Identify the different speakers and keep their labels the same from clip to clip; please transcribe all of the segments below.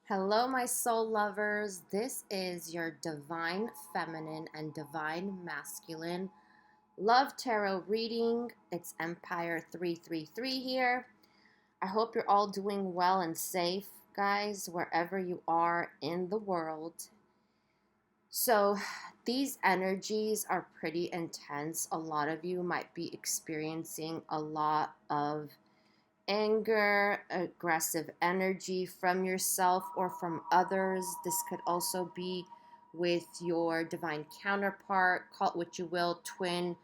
Speaker 1: Hello, my soul lovers. This is your divine feminine and divine masculine love tarot reading. It's Empire 333 here. I hope you're all doing well and safe, guys, wherever you are in the world. So, these energies are pretty intense. A lot of you might be experiencing a lot of anger, aggressive energy from yourself or from others. This could also be with your divine counterpart, call it what you will, twin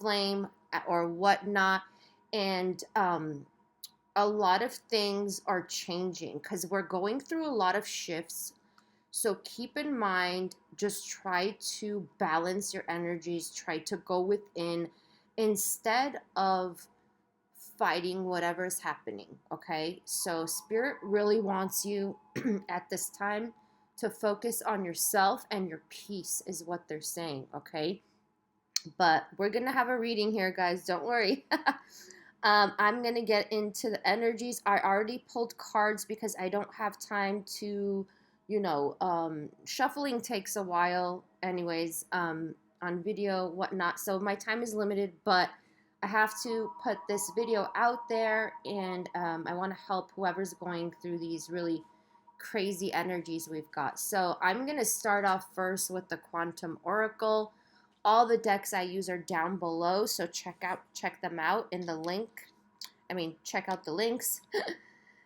Speaker 1: flame or whatnot. And a lot of things are changing because we're going through a lot of shifts. So keep in mind, just try to balance your energies, try to go within instead of fighting whatever's happening, okay? So spirit really wants you at this time to focus on yourself and your peace is what they're saying, okay? But we're gonna have a reading here, guys, don't worry. I'm gonna get into the energies. I already pulled cards because I don't have time to, shuffling takes a while anyways, on video, whatnot, so my time is limited, but I have to put this video out there, and I want to help whoever's going through these really crazy energies we've got. So I'm going to start off first with the Quantum Oracle. All the decks I use are down below, so check them out in the link. Check out the links.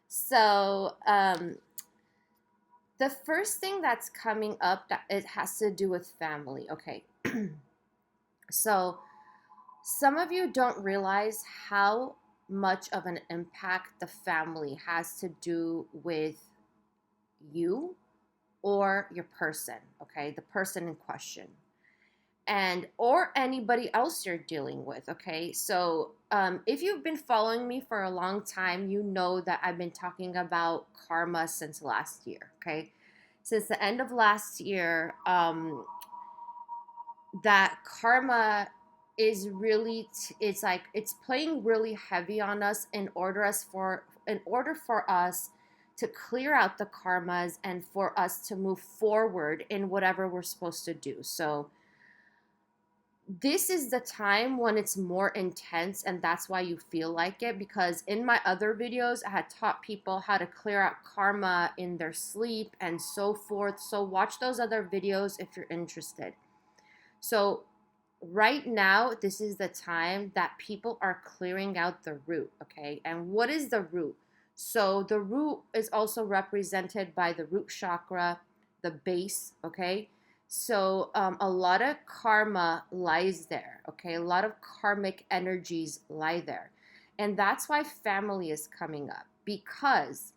Speaker 1: So the first thing that's coming up, that it has to do with family. Okay. So some of you don't realize how much of an impact the family has to do with you or your person, okay? The person in question. And or anybody else you're dealing with, okay? So if you've been following me for a long time, you know that I've been talking about karma since last year, okay? Since the end of last year, that karma is really it's playing really heavy on us in order for us to clear out the karmas and for us to move forward in whatever we're supposed to do. So this is the time when it's more intense, and that's why you feel like it, because in my other videos I had taught people how to clear out karma in their sleep and so forth. So watch those other videos if you're interested. So right now, this is the time that people are clearing out the root, okay? And what is the root? So the root is also represented by the root chakra, the base, okay? So a lot of karma lies there, okay? A lot of karmic energies lie there. And that's why family is coming up, because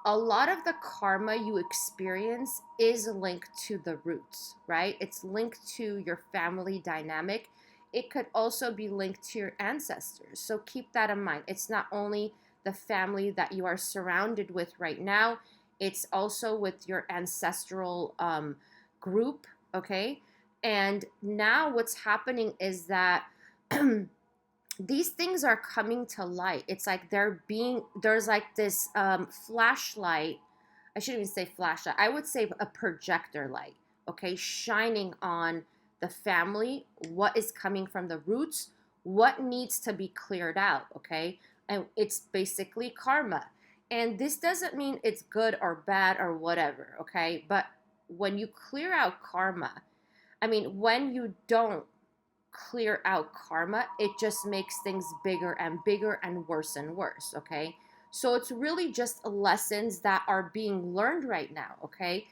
Speaker 1: a lot of the karma you experience is linked to the roots, right? It's linked to your family dynamic. It could also be linked to your ancestors. So keep that in mind. It's not only the family that you are surrounded with right now, it's also with your ancestral group, okay? And now what's happening is that these things are coming to light. It's like there's like this flashlight. I shouldn't even say flashlight. I would say a projector light, okay, shining on the family, what is coming from the roots, what needs to be cleared out, okay? And it's basically karma. And this doesn't mean it's good or bad or whatever, okay? But when you clear out karma, when you don't clear out karma, it just makes things bigger and bigger and worse, okay? So it's really just lessons that are being learned right now, okay?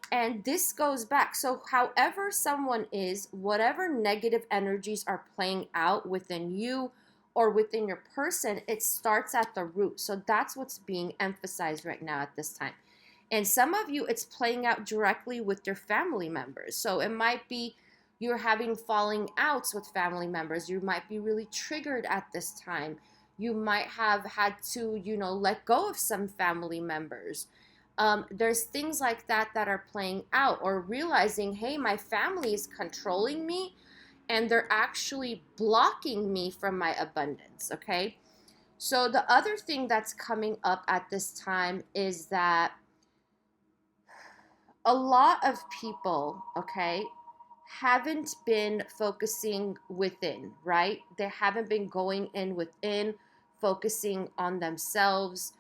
Speaker 1: And this goes back. So however someone is, whatever negative energies are playing out within you or within your person, it starts at the root. So that's what's being emphasized right now at this time. And some of you, it's playing out directly with your family members. So it might be you're having falling outs with family members. You might be really triggered at this time. You might have had to, let go of some family members. There's things like that are playing out, or realizing, hey, my family is controlling me and they're actually blocking me from my abundance, okay? So the other thing that's coming up at this time is that a lot of people, okay, haven't been focusing within, right? They haven't been going in within, focusing on themselves.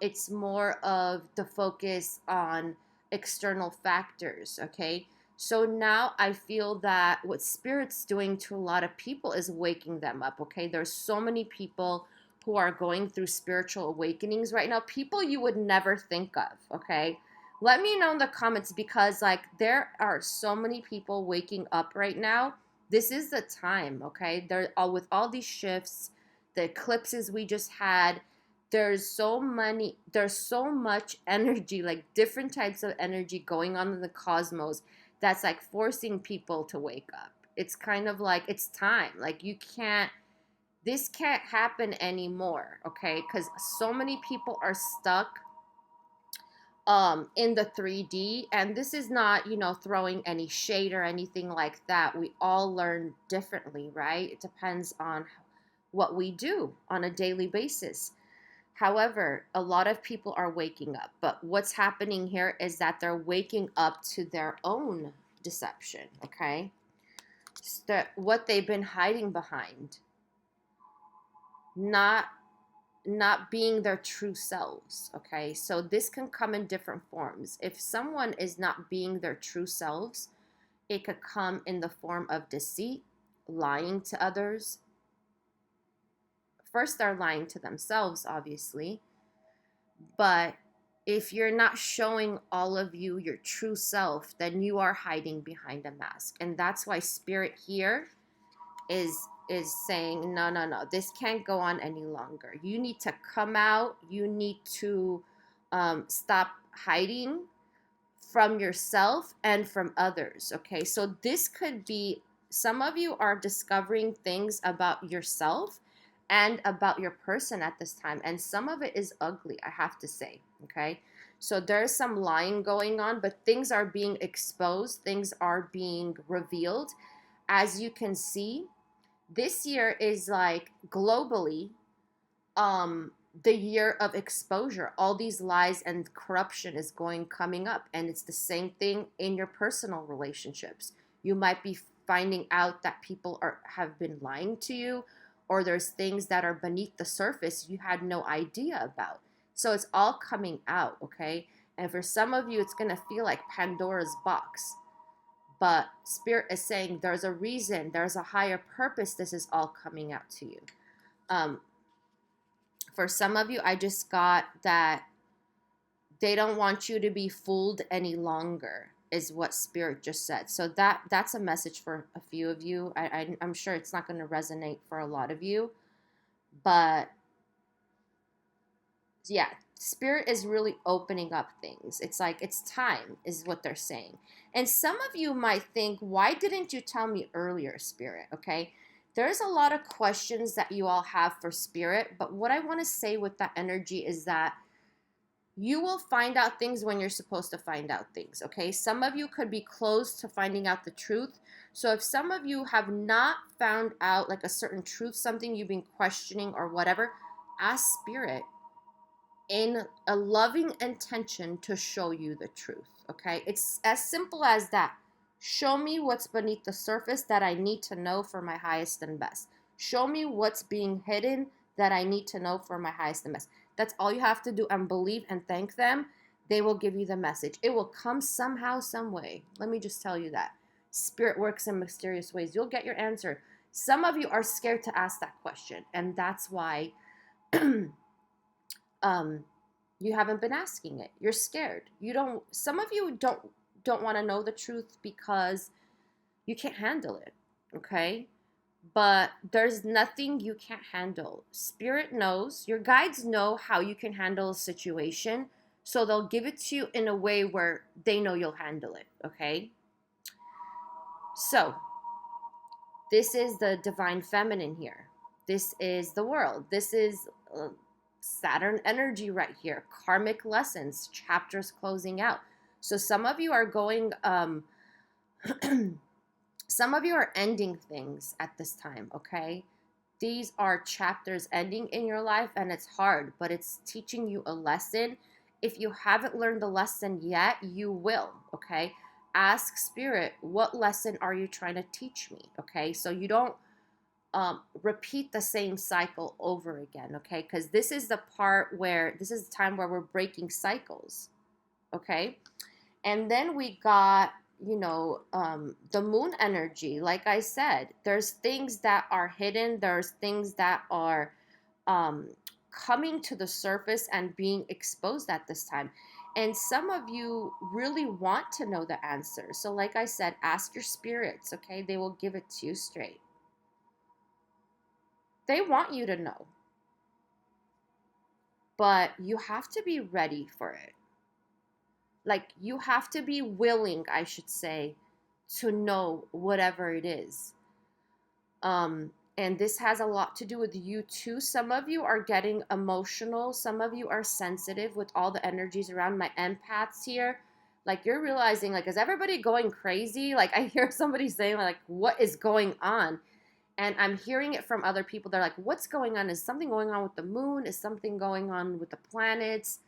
Speaker 1: It's more of the focus on external factors, okay? So now I feel that what Spirit's doing to a lot of people is waking them up, okay? There's so many people who are going through spiritual awakenings right now, people you would never think of, okay? Let me know in the comments because like there are so many people waking up right now. This is the time, okay? There all with all these shifts, the eclipses we just had, there's so much energy, like different types of energy going on in the cosmos that's like forcing people to wake up. It's kind of like it's time. Like you can't this can't happen anymore, okay? Cuz so many people are stuck in the 3D, and this is not, throwing any shade or anything like that. We all learn differently, right? It depends on what we do on a daily basis. However, a lot of people are waking up, but what's happening here is that they're waking up to their own deception, okay? What they've been hiding behind, not being their true selves, okay? So this can come in different forms. If someone is not being their true selves, it could come in the form of deceit, lying to others. First, they're lying to themselves, obviously, but if you're not showing all of you your true self, then you are hiding behind a mask. And that's why Spirit here is saying no, no, no, this can't go on any longer. You need to come out. You need to stop hiding from yourself and from others, okay? So this could be, some of you are discovering things about yourself and about your person at this time, and some of it is ugly, I have to say, okay? So there's some lying going on, but things are being exposed, things are being revealed. As you can see, this year is like globally the year of exposure. All these lies and corruption is coming up, and it's the same thing in your personal relationships. You might be finding out that people have been lying to you, or there's things that are beneath the surface you had no idea about. So it's all coming out, okay? And for some of you, it's going to feel like Pandora's box. But Spirit is saying there's a reason, there's a higher purpose this is all coming out to you. For some of you, I just got that they don't want you to be fooled any longer, is what Spirit just said. So that's a message for a few of you. I'm sure it's not going to resonate for a lot of you. But yeah, Spirit is really opening up things. It's like it's time, is what they're saying. And some of you might think, why didn't you tell me earlier, Spirit? Okay. There's a lot of questions that you all have for Spirit, but what I want to say with that energy is that you will find out things when you're supposed to find out things, okay? Some of you could be close to finding out the truth. So if some of you have not found out like a certain truth, something you've been questioning or whatever, ask Spirit in a loving intention to show you the truth, okay? It's as simple as that. Show me what's beneath the surface that I need to know for my highest and best. Show me what's being hidden that I need to know for my highest and best. That's all you have to do, and believe and thank them. They will give you the message. It will come somehow, some way. Let me just tell you that. Spirit works in mysterious ways. You'll get your answer. Some of you are scared to ask that question, and that's why you haven't been asking it. You're scared. Some of you don't want to know the truth because you can't handle it, okay? But there's nothing you can't handle. Spirit knows, your guides know how you can handle a situation, so they'll give it to you in a way where they know you'll handle it, okay? So, this is the divine feminine here. This is the world. This is Saturn energy right here. Karmic lessons, chapters closing out. So some of you are going, some of you are ending things at this time, okay? These are chapters ending in your life, and it's hard, but it's teaching you a lesson. If you haven't learned the lesson yet, you will, okay? Ask spirit, what lesson are you trying to teach me, okay? So you don't repeat the same cycle over again, okay? Because this is the this is the time where we're breaking cycles, okay? And then we got, the moon energy. Like I said, there's things that are hidden, there's things that are um, coming to the surface and being exposed at this time. And some of you really want to know the answer. So, like I said, ask your spirits, okay? They will give it to you straight. They want you to know, but you have to be ready for it. Like, you have to be willing, I should say, to know whatever it is. And this has a lot to do with you too. Some of you are getting emotional. Some of you are sensitive with all the energies around. My empaths here, like, you're realizing, like, is everybody going crazy? Like, I hear somebody saying, like, what is going on? And I'm hearing it from other people. They're like, what's going on? Is something going on with the moon? Is something going on with the planets?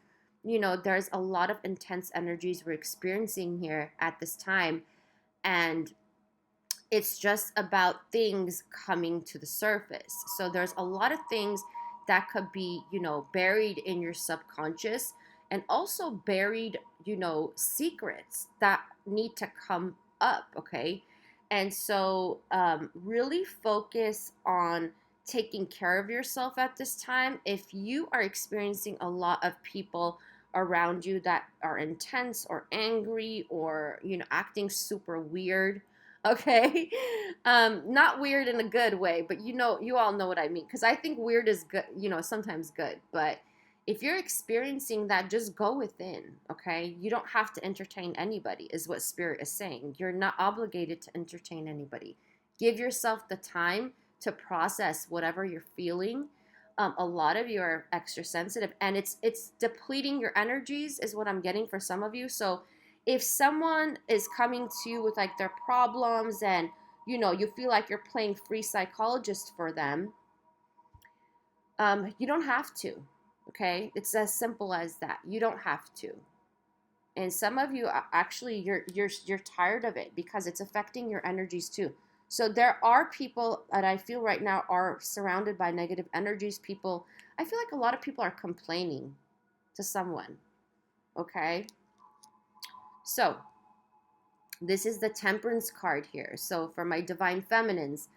Speaker 1: There's a lot of intense energies we're experiencing here at this time. And it's just about things coming to the surface. So there's a lot of things that could be, buried in your subconscious, and also buried, secrets that need to come up, okay? And so really focus on taking care of yourself at this time. If you are experiencing a lot of people around you that are intense or angry or, acting super weird, okay? Not weird in a good way, but you all know what I mean. Because I think weird is good, sometimes good. But if you're experiencing that, just go within, okay? You don't have to entertain anybody, is what Spirit is saying. You're not obligated to entertain anybody. Give yourself the time to process whatever you're feeling. A lot of you are extra sensitive, and it's depleting your energies, is what I'm getting for some of you. So if someone is coming to you with like their problems, and you feel like you're playing free psychologist for them, you don't have to. Okay, it's as simple as that. You don't have to. And some of you actually you're tired of it because it's affecting your energies too. So there are people that I feel right now are surrounded by negative energies. People, I feel like a lot of people are complaining to someone. Okay, so this is the Temperance card here. So for my divine feminines,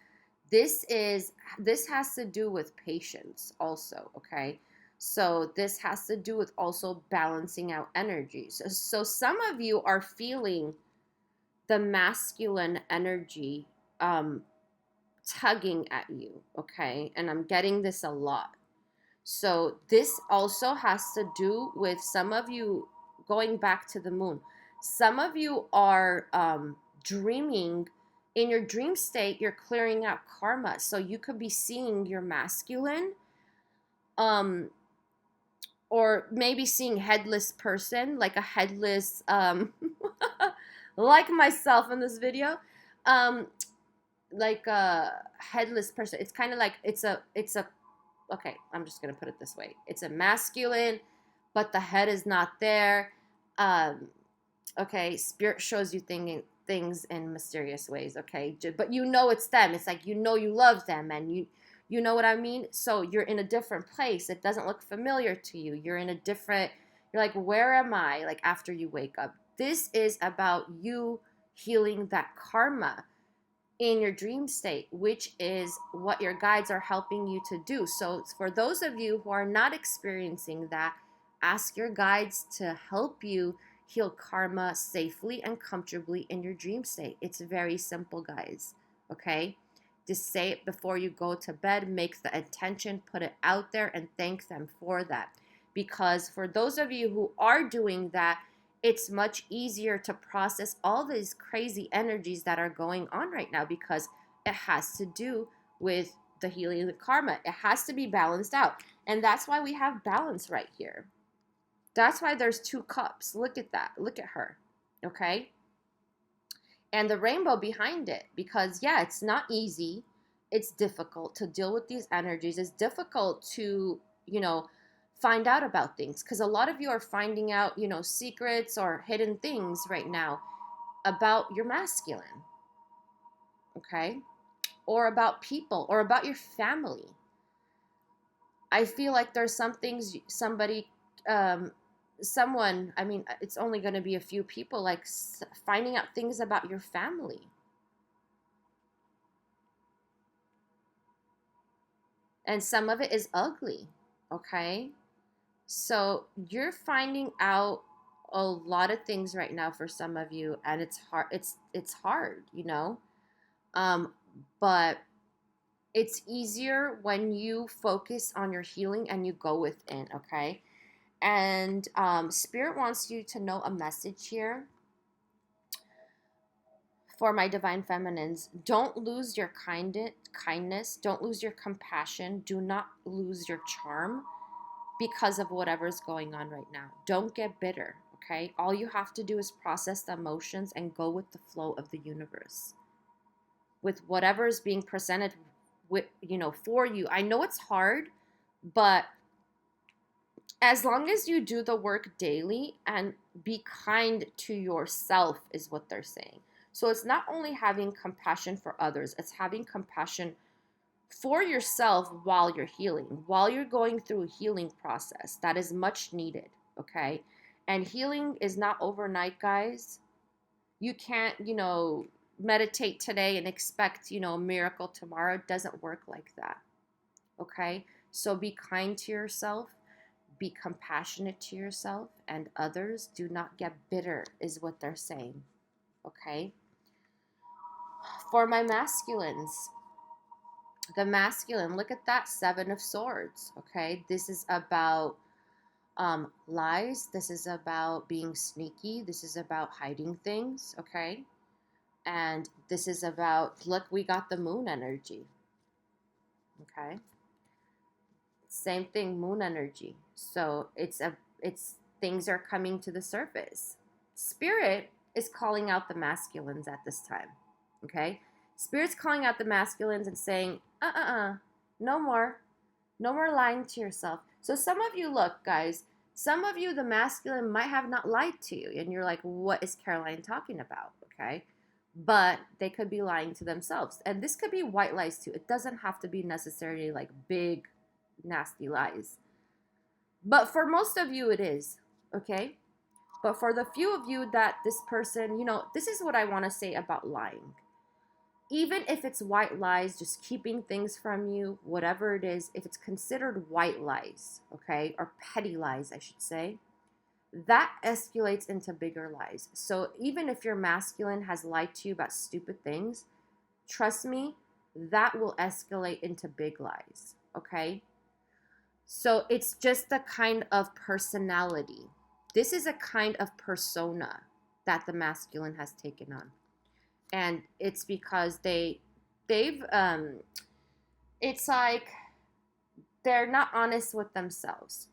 Speaker 1: this has to do with patience also, okay? So this has to do with also balancing out energies. So some of you are feeling the masculine energy tugging at you, okay? And I'm getting this a lot. So this also has to do with some of you going back to the moon. Some of you are dreaming. In your dream state, you're clearing out karma. So you could be seeing your masculine, or maybe seeing headless person, like a headless, like myself in this video, like a headless person. It's kind of like okay, I'm just gonna put it this way. It's a masculine, but the head is not there. Okay, Spirit shows you things in mysterious ways, okay? But it's them. It's like you love them, and you know what I mean? So you're in a different place. It doesn't look familiar to you. You're like, where am I? Like, after you wake up. This is about you healing that karma in your dream state, which is what your guides are helping you to do. So for those of you who are not experiencing that, ask your guides to help you heal karma safely and comfortably in your dream state. It's very simple, guys, okay? Just say it before you go to bed, make the intention, put it out there, and thank them for that. Because for those of you who are doing that, it's much easier to process all these crazy energies that are going on right now, because it has to do with the healing of the karma. It has to be balanced out. And that's why we have balance right here. That's why there's 2 cups. Look at that. Look at her. Okay? And the rainbow behind it. Because, yeah, it's not easy. It's difficult to deal with these energies. It's difficult to, find out about things, because a lot of you are finding out, secrets or hidden things right now about your masculine, okay? Or about people or about your family. I feel like there's some things someone, I mean, it's only going to be a few people, like finding out things about your family. And some of it is ugly, okay? So you're finding out a lot of things right now for some of you, and it's hard. It's hard, but it's easier when you focus on your healing and you go within, okay? And Spirit wants you to know a message here for my divine feminines. Don't lose your kindness. Don't lose your compassion. Do not lose your charm because of whatever's going on right now. Don't get bitter, okay? All you have to do is process the emotions and go with the flow of the universe. With whatever is being presented with, for you. I know it's hard, but as long as you do the work daily and be kind to yourself is what they're saying. So it's not only having compassion for others, it's having compassion for yourself while you're healing, while you're going through a healing process. That is much needed, okay? And healing is not overnight, guys. You can't, meditate today and expect, a miracle tomorrow. It doesn't work like that, okay? So be kind to yourself. Be compassionate to yourself and others. Do not get bitter is what they're saying, okay? For my masculines, the masculine, look at that, 7 of Swords, okay? This is about lies. This is about being sneaky. This is about hiding things, okay? And this is about, look, we got the moon energy, okay? Same thing, moon energy. So it's things are coming to the surface. Spirit is calling out the masculines at this time, okay? Spirit's calling out the masculines and saying, no more lying to yourself. So some of you, look, guys, some of you, the masculine might have not lied to you, and you're like, what is Caroline talking about, okay? But they could be lying to themselves, and this could be white lies too. It doesn't have to be necessarily like big, nasty lies. But for most of you, it is, okay? But for the few of you that this person, this is what I want to say about lying. Even if it's white lies, just keeping things from you, whatever it is, if it's considered white lies, okay, or petty lies, I should say, that escalates into bigger lies. So even if your masculine has lied to you about stupid things, trust me, that will escalate into big lies, okay? So it's just the kind of personality. This is a kind of persona that the masculine has taken on. And it's because they've it's like they're not honest with themselves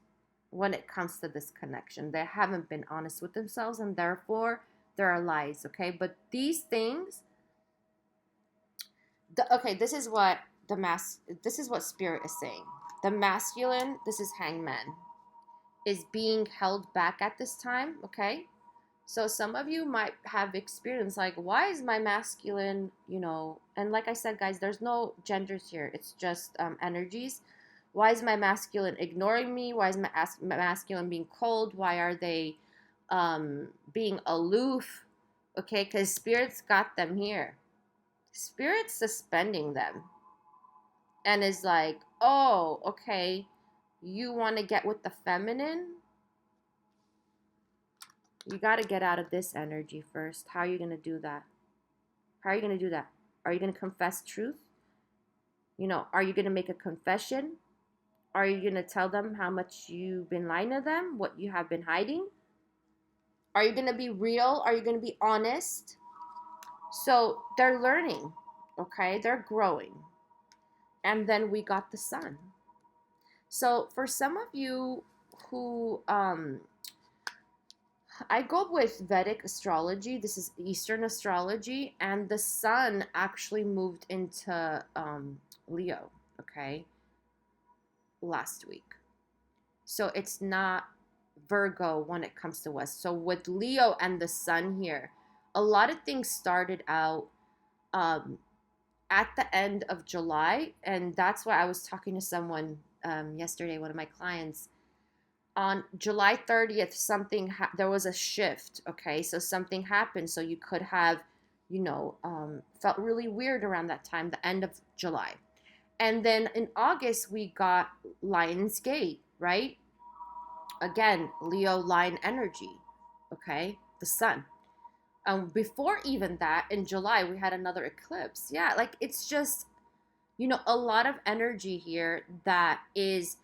Speaker 1: when it comes to this connection. They haven't been honest with themselves, and therefore there are lies, okay? But these things, this is what this is what Spirit is saying. The masculine, this is Hangman, is being held back at this time, okay? So some of you might have experienced like, why is my masculine, and like I said, guys, there's no genders here. It's just energies. Why is my masculine ignoring me? Why is my masculine being cold? Why are they being aloof? Okay, because Spirit's got them here. Spirit's suspending them. And is like, oh, okay, you want to get with the feminine? You got to get out of this energy first. How are you going to do that? How are you going to do that? Are you going to confess truth? Are you going to make a confession? Are you going to tell them how much you've been lying to them? What you have been hiding? Are you going to be real? Are you going to be honest? So they're learning, okay? They're growing. And then we got the sun. So for some of you who... I go with Vedic astrology. This is Eastern astrology, and the sun actually moved into Leo, okay, last week. So it's not Virgo when it comes to us. So with Leo and the sun here, a lot of things started out um, at the end of July. And that's why I was talking to someone yesterday, one of my clients. On July 30th, there was a shift. Okay. So something happened. So you could have, felt really weird around that time, the end of July. And then in August, we got Lion's Gate, right? Again, Leo line energy, okay? The sun. Before even that, in July, we had another eclipse. Yeah, like it's just, a lot of energy here that is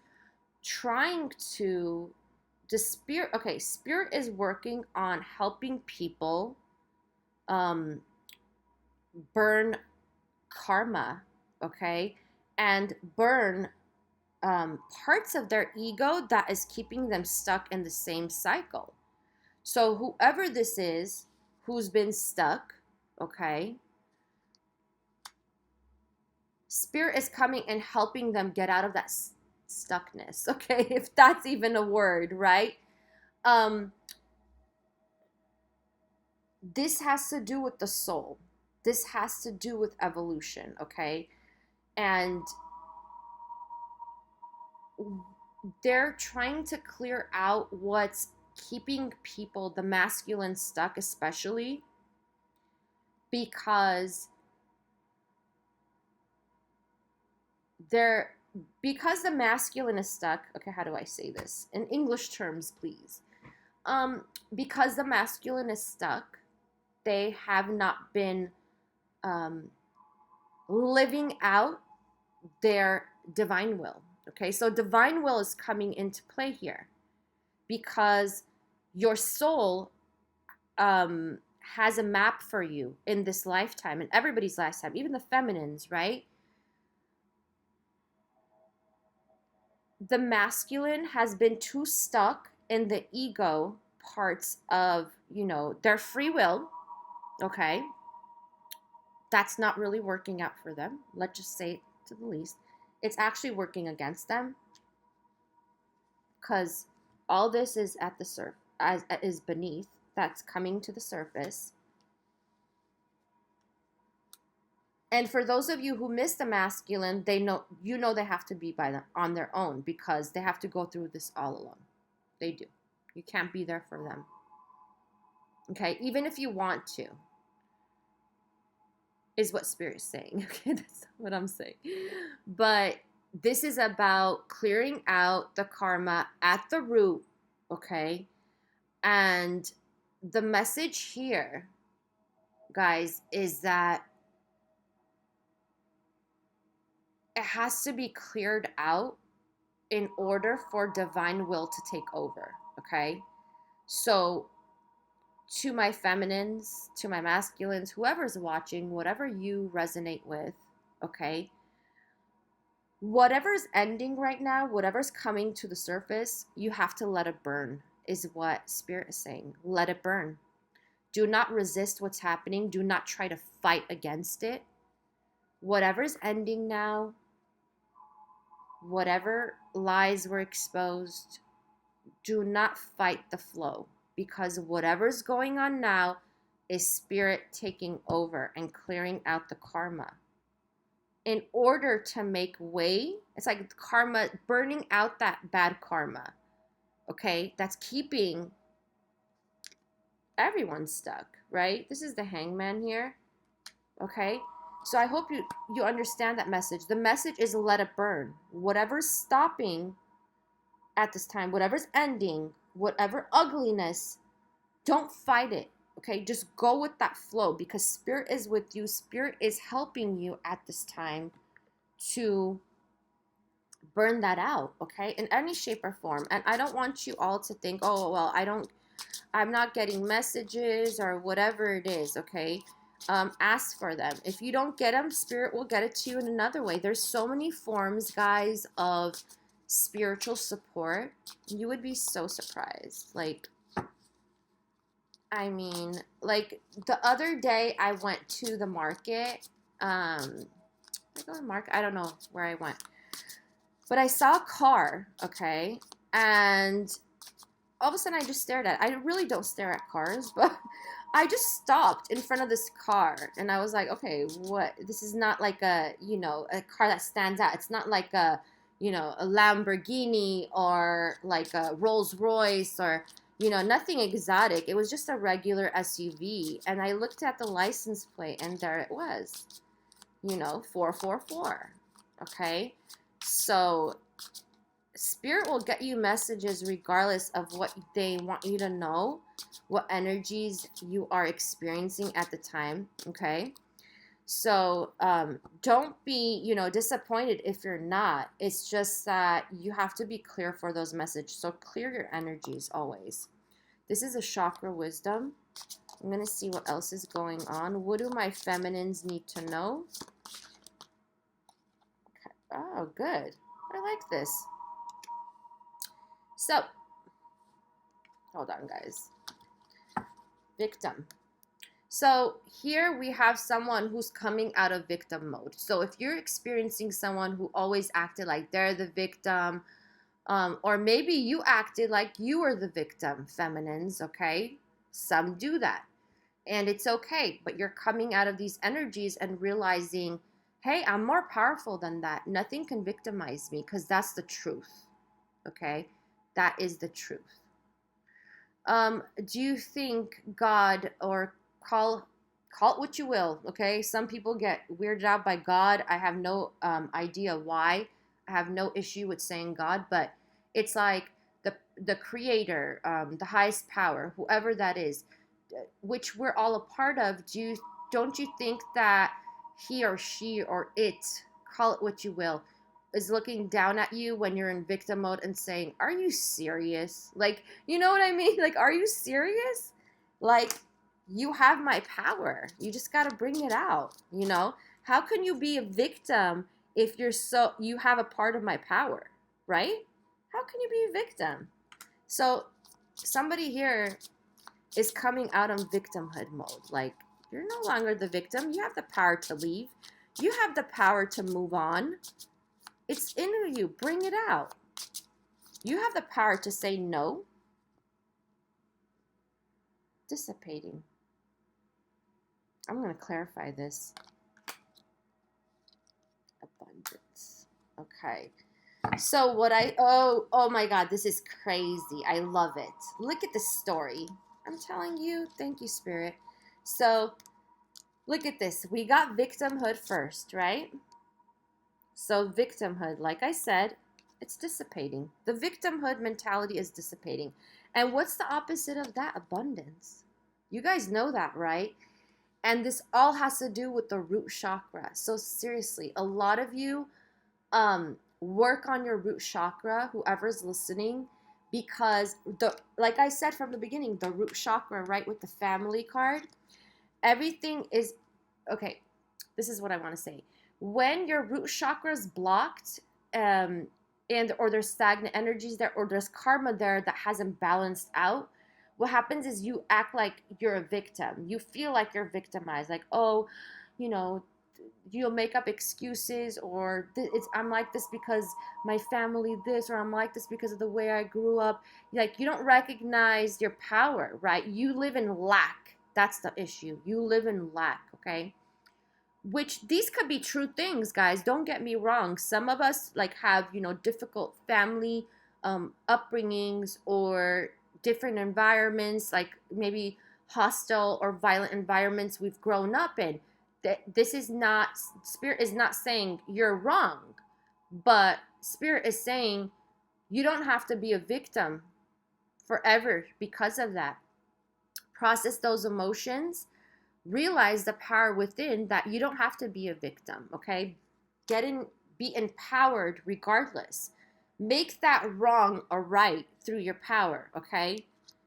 Speaker 1: trying to, spirit is working on helping people um, burn karma, okay? And burn parts of their ego that is keeping them stuck in the same cycle. So whoever this is who's been stuck, okay, spirit is coming and helping them get out of that stuckness, okay, if that's even a word, right? This has to do with the soul. This has to do with evolution, okay? And they're trying to clear out what's keeping people, the masculine, stuck, especially because the masculine is stuck. Okay, how do I say this in English terms, please? Because the masculine is stuck, they have not been living out their divine will. Okay, so divine will is coming into play here because your soul has a map for you in this lifetime, in everybody's lifetime, even the feminines, right? The masculine has been too stuck in the ego parts of, their free will, okay? That's not really working out for them. Let's just say it to the least. It's actually working against them because all this is at the surface, is beneath, that's coming to the surface. And for those of you who miss the masculine, they know they have to be on their own because they have to go through this all alone. They do. You can't be there for them. Okay, even if you want to, is what Spirit is saying. Okay, that's what I'm saying. But this is about clearing out the karma at the root, okay? And the message here, guys, is that it has to be cleared out in order for divine will to take over, okay? So to my feminines, to my masculines, whoever's watching, whatever you resonate with, okay? Whatever's ending right now, whatever's coming to the surface, you have to let it burn, is what Spirit is saying. Let it burn. Do not resist what's happening. Do not try to fight against it. Whatever's ending now, whatever lies were exposed, do not fight the flow, because whatever's going on now is Spirit taking over and clearing out the karma in order to make way. It's like karma, burning out that bad karma, okay? That's keeping everyone stuck, right? This is the Hangman here, okay? So I hope you understand that message. The message is let it burn. Whatever's stopping at this time, whatever's ending, whatever ugliness, don't fight it, okay? Just go with that flow because Spirit is with you. Spirit is helping you at this time to burn that out, okay? In any shape or form. And I don't want you all to think, oh, well, I'm not getting messages or whatever it is, okay? Ask for them. If you don't get them, Spirit will get it to you in another way. There's so many forms, guys, of spiritual support. You would be so surprised. Like the other day I went to the market. I go to the market. I don't know where I went, but I saw a car. Okay, And all of a sudden I just stared at it. I really don't stare at cars, but I just stopped in front of this car and I was like, okay, what? This is not like a, a car that stands out. It's not like a, a Lamborghini or like a Rolls Royce or, nothing exotic. It was just a regular SUV. And I looked at the license plate and there it was, 444. Okay. So Spirit will get you messages regardless of what they want you to know, what energies you are experiencing at the time, okay? So don't be, disappointed if you're not. It's just that you have to be clear for those messages. So clear your energies always. This is a chakra wisdom. I'm going to see what else is going on. What do my feminines need to know? Okay. Oh, good. I like this. So, hold on, guys. Victim. So here we have someone who's coming out of victim mode. So if you're experiencing someone who always acted like they're the victim, or maybe you acted like you were the victim, feminines, okay? Some do that. And it's okay, but you're coming out of these energies and realizing, hey, I'm more powerful than that. Nothing can victimize me because that's the truth, okay? That is the truth. Do you think God, or call it what you will, okay? Some people get weirded out by God. I have no idea why. I have no issue with saying God, but it's like the creator, the highest power, whoever that is, which we're all a part of. Don't you think that he or she or it, call it what you will, is looking down at you when you're in victim mode and saying, are you serious? Like, you know what I mean? Like, are you serious? Like, you have my power. You just got to bring it out, How can you be a victim if you have a part of my power, right? How can you be a victim? So somebody here is coming out of victimhood mode. Like, you're no longer the victim. You have the power to leave. You have the power to move on. It's in you. Bring it out. You have the power to say no. Dissipating. I'm going to clarify this. Abundance. Okay. So oh my God, this is crazy. I love it. Look at this story. I'm telling you. Thank you, Spirit. So look at this. We got victimhood first, right? So victimhood, like I said, it's dissipating. The victimhood mentality is dissipating. And what's the opposite of that? Abundance. You guys know that, right? And this all has to do with the root chakra. So seriously, a lot of you work on your root chakra, whoever's listening, because like I said from the beginning, the root chakra, right, with the family card, everything is, okay, this is what I want to say. When your root chakra is blocked, or there's stagnant energies there, or there's karma there that hasn't balanced out, what happens is you act like you're a victim. You feel like you're victimized, like, oh, you'll make up excuses, or I'm like this because my family this, or I'm like this because of the way I grew up. Like, you don't recognize your power, right? You live in lack. That's the issue. You live in lack, okay? Which these could be true things, guys. Don't get me wrong. Some of us have, difficult family upbringings or different environments, like maybe hostile or violent environments we've grown up in. This is not, Spirit is not saying you're wrong, but Spirit is saying you don't have to be a victim forever because of that. Process those emotions. Realize the power within, that you don't have to be a victim, okay? Be empowered regardless. Make that wrong or right through your power, okay?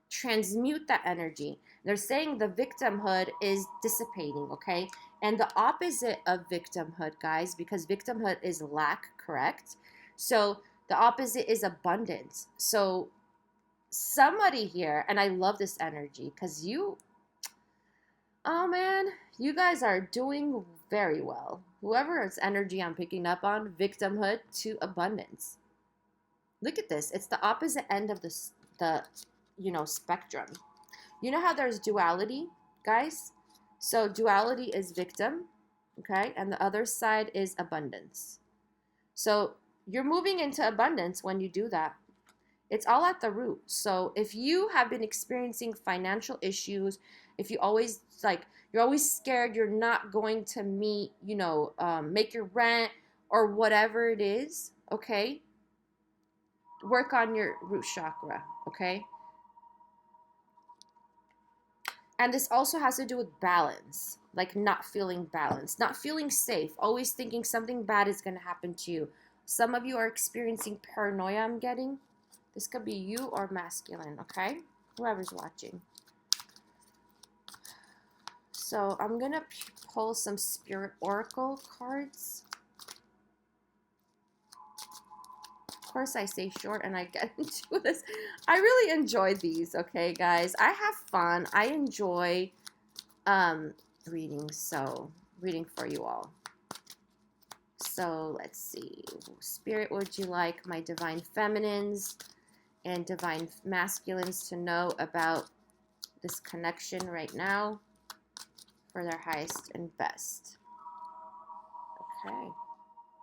Speaker 1: Transmute that energy. They're saying the victimhood is dissipating, okay? And the opposite of victimhood, guys, because victimhood is lack, correct? So the opposite is abundance. So somebody here, and I love this energy because oh man, you guys are doing very well. Whoever's energy I'm picking up on, victimhood to abundance. Look at this. It's the opposite end of the spectrum. You know how there's duality, guys? So duality is victim, okay? And the other side is abundance. So you're moving into abundance when you do that. It's all at the root. So if you have been experiencing financial issues, if you always like, you're always scared you're not going to meet, make your rent or whatever it is, okay? Work on your root chakra, okay? And this also has to do with balance, like not feeling balanced, not feeling safe, always thinking something bad is going to happen to you. Some of you are experiencing paranoia, I'm getting. This could be you or masculine, okay? Whoever's watching. So I'm going to pull some Spirit Oracle cards. Of course, I say short and I get into this. I really enjoy these, okay, guys? I have fun. I enjoy reading for you all. So let's see. Spirit, would you like my divine feminines and divine masculines to know about this connection right now for their highest and best? Okay.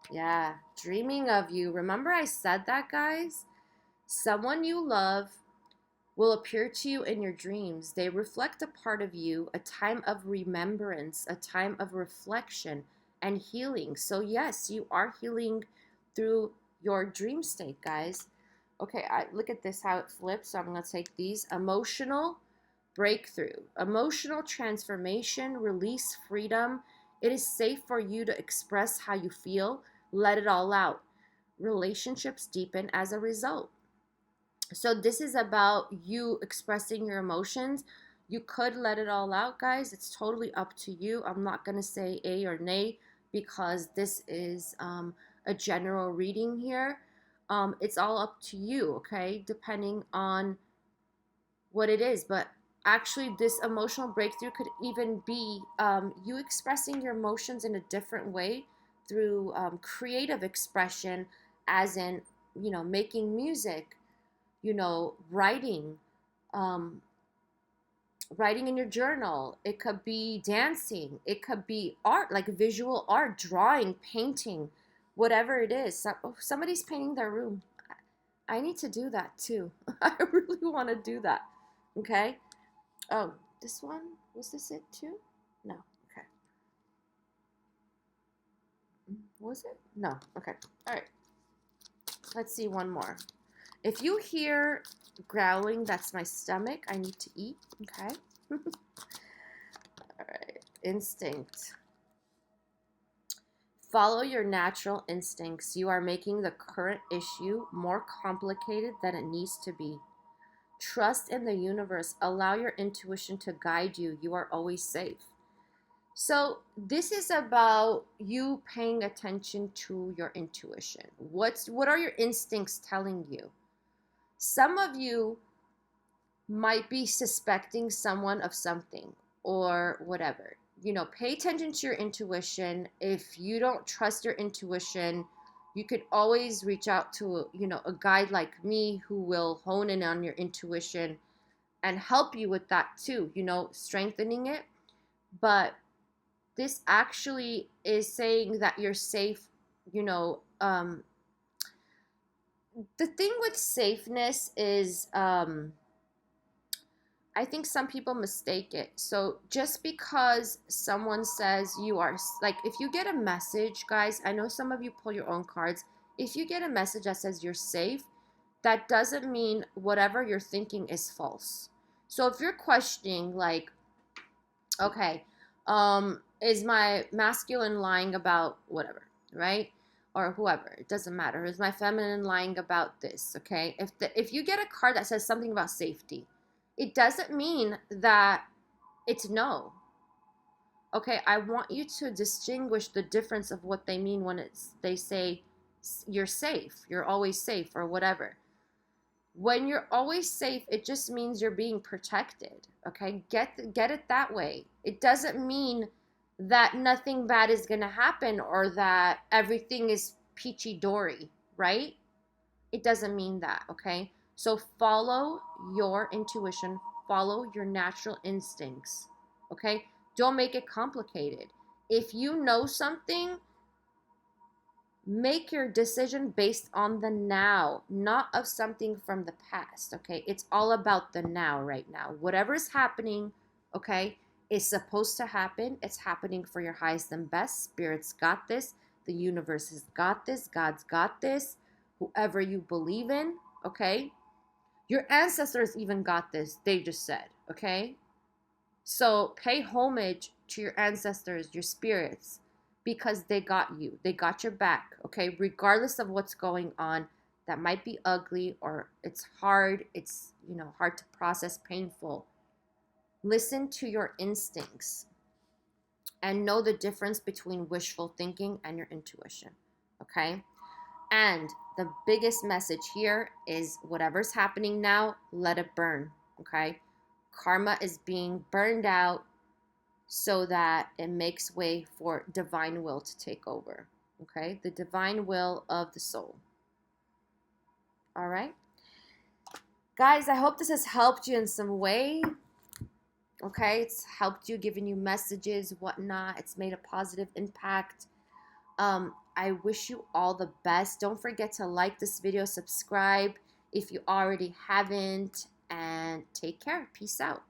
Speaker 1: Yeah, dreaming of you. Remember I said that, guys? Someone you love will appear to you in your dreams. They reflect a part of you, a time of remembrance, a time of reflection and healing. So yes, you are healing through your dream state, guys. Okay, look at this, how it flips. So I'm going to take these. Emotional breakthrough, emotional transformation, release, freedom. It is safe for you to express how you feel. Let it all out. Relationships deepen as a result. So this is about you expressing your emotions. You could let it all out, guys. It's totally up to you. I'm not going to say A or nay because this is a general reading here. It's all up to you, okay? Depending on what it is. But actually, this emotional breakthrough could even be you expressing your emotions in a different way through creative expression, as in, making music, writing, writing in your journal. It could be dancing. It could be art, like visual art, drawing, painting, whatever it is. Somebody's painting their room. I need to do that too. I really want to do that. Okay. Oh, this one? Was this it too? No. Okay. Was it? No. Okay. All right. Let's see one more. If you hear growling, that's my stomach. I need to eat. Okay. All right. Instinct. Follow your natural instincts. You are making the current issue more complicated than it needs to be. Trust in the universe. Allow your intuition to guide you. You are always safe. So this is about you paying attention to your intuition. What are your instincts telling you? Some of you might be suspecting someone of something or whatever. Pay attention to your intuition. If you don't trust your intuition, you could always reach out to, a guide like me who will hone in on your intuition and help you with that too, strengthening it. But this actually is saying that you're safe, the thing with safeness is, I think some people mistake it. So just because someone says you are, like, if you get a message, guys, I know some of you pull your own cards. If you get a message that says you're safe, that doesn't mean whatever you're thinking is false. So if you're questioning, like, okay, is my masculine lying about whatever, right? Or whoever, it doesn't matter. Is my feminine lying about this, okay? If you get a card that says something about safety, it doesn't mean that it's no. Okay, I want you to distinguish the difference of what they mean when they say you're safe, you're always safe, or whatever. When you're always safe, it just means you're being protected. Okay, get it that way. It doesn't mean that nothing bad is gonna happen or that everything is peachy dory, right? It doesn't mean that, okay? So follow your intuition, follow your natural instincts, okay? Don't make it complicated. If you know something, make your decision based on the now, not of something from the past, okay? It's all about the now right now. Whatever is happening, okay, is supposed to happen. It's happening for your highest and best. Spirit's got this. The universe has got this. God's got this. Whoever you believe in, okay? Your ancestors even got this. They just said, okay? So pay homage to your ancestors, your spirits, because they got you. They got your back, okay? Regardless of what's going on, that might be ugly or it's hard, it's, hard to process, painful. Listen to your instincts and know the difference between wishful thinking and your intuition, okay? And the biggest message here is whatever's happening now, let it burn, okay? Karma is being burned out so that it makes way for divine will to take over, okay? The divine will of the soul. All right? Guys, I hope this has helped you in some way. Okay? It's helped you, given you messages, whatnot. It's made a positive impact. I wish you all the best. Don't forget to like this video, subscribe if you already haven't, and take care. Peace out.